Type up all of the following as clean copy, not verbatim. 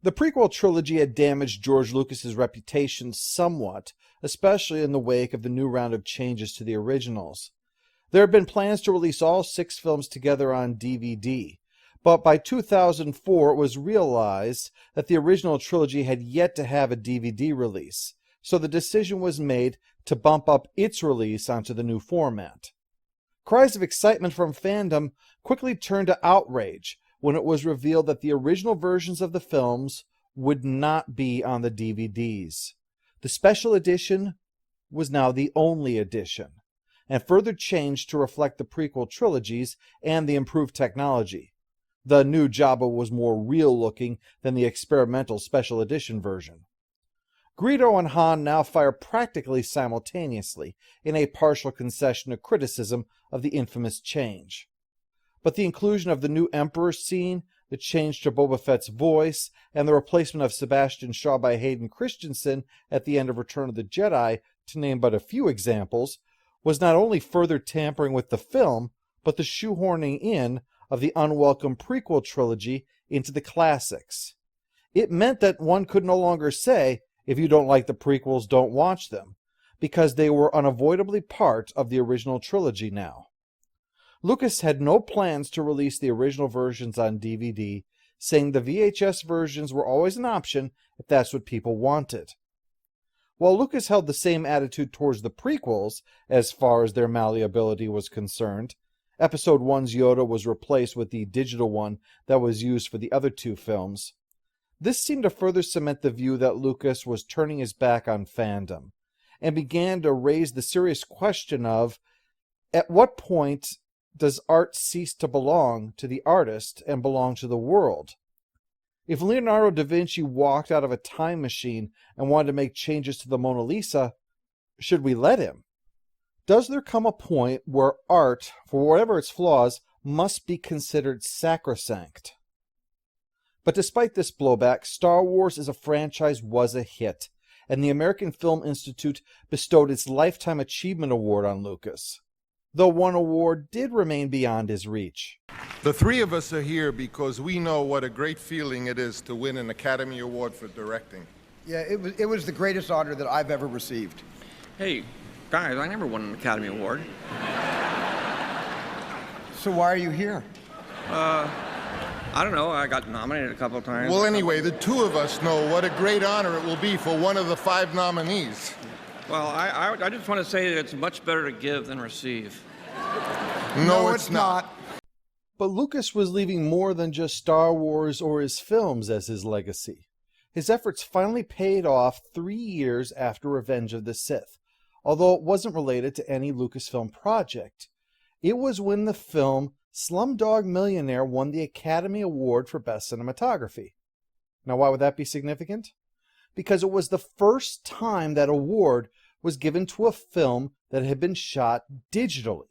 The prequel trilogy had damaged George Lucas's reputation somewhat, especially in the wake of the new round of changes to the originals. There had been plans to release all 6 films together on DVD, but by 2004 it was realized that the original trilogy had yet to have a DVD release, so the decision was made to bump up its release onto the new format. Cries of excitement from fandom quickly turned to outrage when it was revealed that the original versions of the films would not be on the DVDs. The special edition was now the only edition, and further changed to reflect the prequel trilogies and the improved technology. The new Jabba was more real-looking than the experimental special edition version. Greedo and Han now fire practically simultaneously in a partial concession to criticism of the infamous change. But the inclusion of the new Emperor scene, the change to Boba Fett's voice, and the replacement of Sebastian Shaw by Hayden Christensen at the end of Return of the Jedi, to name but a few examples, was not only further tampering with the film, but the shoehorning in of the unwelcome prequel trilogy into the classics. It meant that one could no longer say, if you don't like the prequels, don't watch them, because they were unavoidably part of the original trilogy now. Lucas had no plans to release the original versions on DVD, saying the VHS versions were always an option if that's what people wanted. While Lucas held the same attitude towards the prequels as far as their malleability was concerned, Episode 1's Yoda was replaced with the digital one that was used for the other 2 films. This seemed to further cement the view that Lucas was turning his back on fandom, and began to raise the serious question of, at what point does art cease to belong to the artist and belong to the world? If Leonardo da Vinci walked out of a time machine and wanted to make changes to the Mona Lisa, should we let him? Does there come a point where art, for whatever its flaws, must be considered sacrosanct? But despite this blowback, Star Wars as a franchise was a hit, and the American Film Institute bestowed its Lifetime Achievement Award on Lucas, though one award did remain beyond his reach. The 3 of us are here because we know what a great feeling it is to win an Academy Award for directing. Yeah, it was the greatest honor that I've ever received. Hey, guys, I never won an Academy Award. So why are you here? I don't know, I got nominated a couple of times. Well, anyway, the 2 of us know what a great honor it will be for one of the 5 nominees. Well, I just want to say that it's much better to give than receive. No, it's not. But Lucas was leaving more than just Star Wars or his films as his legacy. His efforts finally paid off 3 years after Revenge of the Sith, although it wasn't related to any Lucasfilm project. It was when the film Slumdog Millionaire won the Academy Award for Best Cinematography. Now, why would that be significant? Because it was the first time that award was given to a film that had been shot digitally,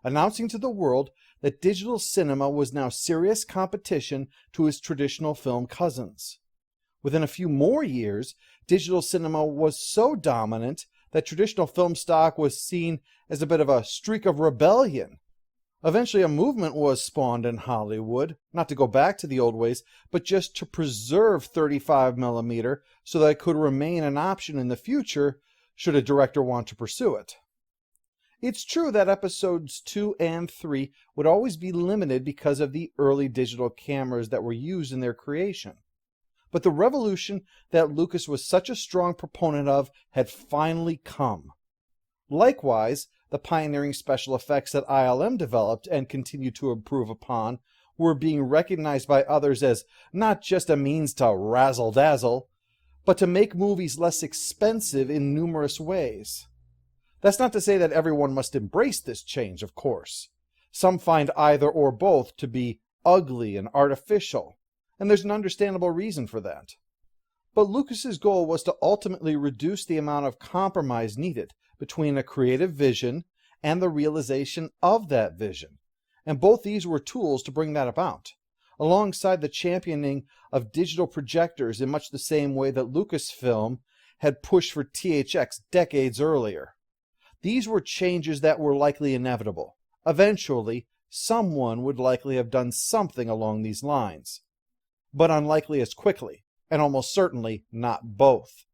announcing to the world that digital cinema was now serious competition to its traditional film cousins. Within a few more years, digital cinema was so dominant that traditional film stock was seen as a bit of a streak of rebellion. Eventually, a movement was spawned in Hollywood, not to go back to the old ways, but just to preserve 35mm so that it could remain an option in the future should a director want to pursue it. It's true that episodes 2 and 3 would always be limited because of the early digital cameras that were used in their creation. But the revolution that Lucas was such a strong proponent of had finally come. Likewise, the pioneering special effects that ILM developed and continued to improve upon were being recognized by others as not just a means to razzle-dazzle, but to make movies less expensive in numerous ways. That's not to say that everyone must embrace this change, of course. Some find either or both to be ugly and artificial, and there's an understandable reason for that. But Lucas's goal was to ultimately reduce the amount of compromise needed between a creative vision and the realization of that vision, and both these were tools to bring that about, alongside the championing of digital projectors in much the same way that Lucasfilm had pushed for THX decades earlier. These were changes that were likely inevitable. Eventually, someone would likely have done something along these lines, but unlikely as quickly, and almost certainly not both.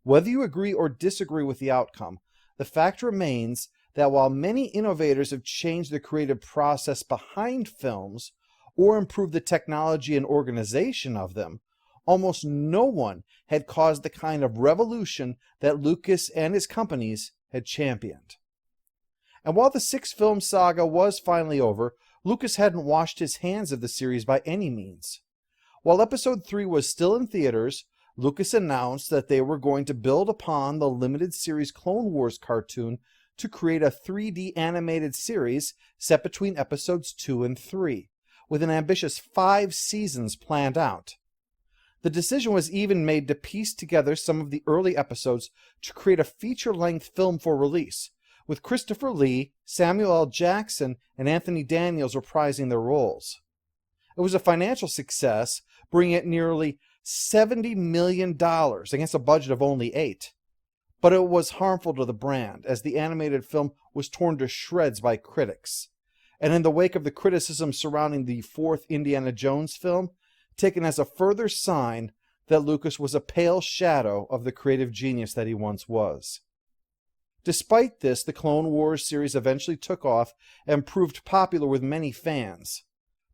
Whether you agree or disagree with the outcome, the fact remains that while many innovators have changed the creative process behind films or improved the technology and organization of them, almost no one had caused the kind of revolution that Lucas and his companies had championed. And while the 6-film saga was finally over, Lucas hadn't washed his hands of the series by any means. While Episode 3 was still in theaters, Lucas announced that they were going to build upon the limited series Clone Wars cartoon to create a 3D animated series set between Episodes 2 and 3, with an ambitious 5 seasons planned out. The decision was even made to piece together some of the early episodes to create a feature-length film for release, with Christopher Lee, Samuel L. Jackson, and Anthony Daniels reprising their roles. It was a financial success, bringing it nearly $70 million against a budget of only $8 million. But it was harmful to the brand, as the animated film was torn to shreds by critics. And in the wake of the criticism surrounding the 4th Indiana Jones film, taken as a further sign that Lucas was a pale shadow of the creative genius that he once was. Despite this, the Clone Wars series eventually took off and proved popular with many fans.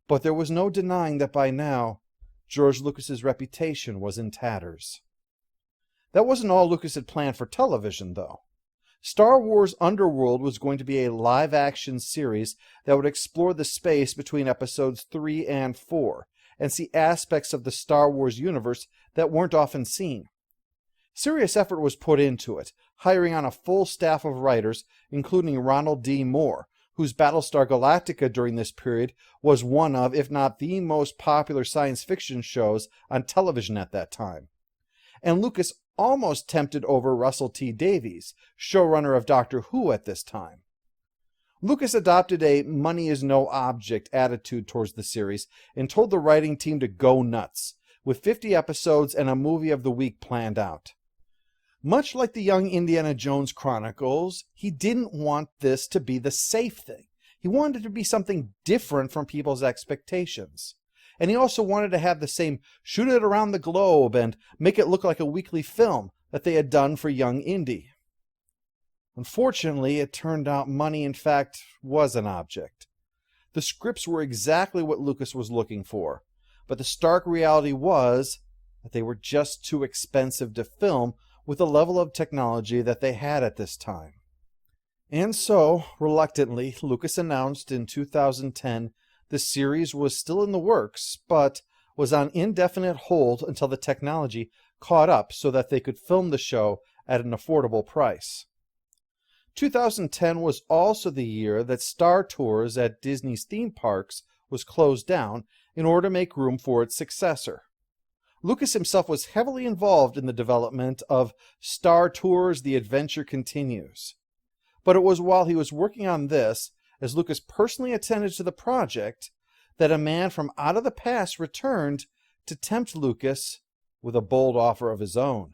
But there was no denying that by now, George Lucas's reputation was in tatters. That wasn't all Lucas had planned for television, though. Star Wars Underworld was going to be a live-action series that would explore the space between Episodes 3 and 4, and see aspects of the Star Wars universe that weren't often seen. Serious effort was put into it, hiring on a full staff of writers, including Ronald D. Moore, whose Battlestar Galactica during this period was one of, if not the most popular science fiction shows on television at that time. And Lucas almost tempted over Russell T. Davies, showrunner of Doctor Who at this time. Lucas adopted a money-is-no-object attitude towards the series and told the writing team to go nuts, with 50 episodes and a movie of the week planned out. Much like the Young Indiana Jones Chronicles, he didn't want this to be the safe thing. He wanted it to be something different from people's expectations. And he also wanted to have the same shoot it around the globe and make it look like a weekly film that they had done for Young Indy. Unfortunately, it turned out money, in fact, was an object. The scripts were exactly what Lucas was looking for, but the stark reality was that they were just too expensive to film with the level of technology that they had at this time. And so, reluctantly, Lucas announced in 2010 the series was still in the works, but was on indefinite hold until the technology caught up so that they could film the show at an affordable price. 2010 was also the year that Star Tours at Disney's theme parks was closed down in order to make room for its successor. Lucas himself was heavily involved in the development of Star Tours: The Adventure Continues. But it was while he was working on this, as Lucas personally attended to the project, that a man from out of the past returned to tempt Lucas with a bold offer of his own.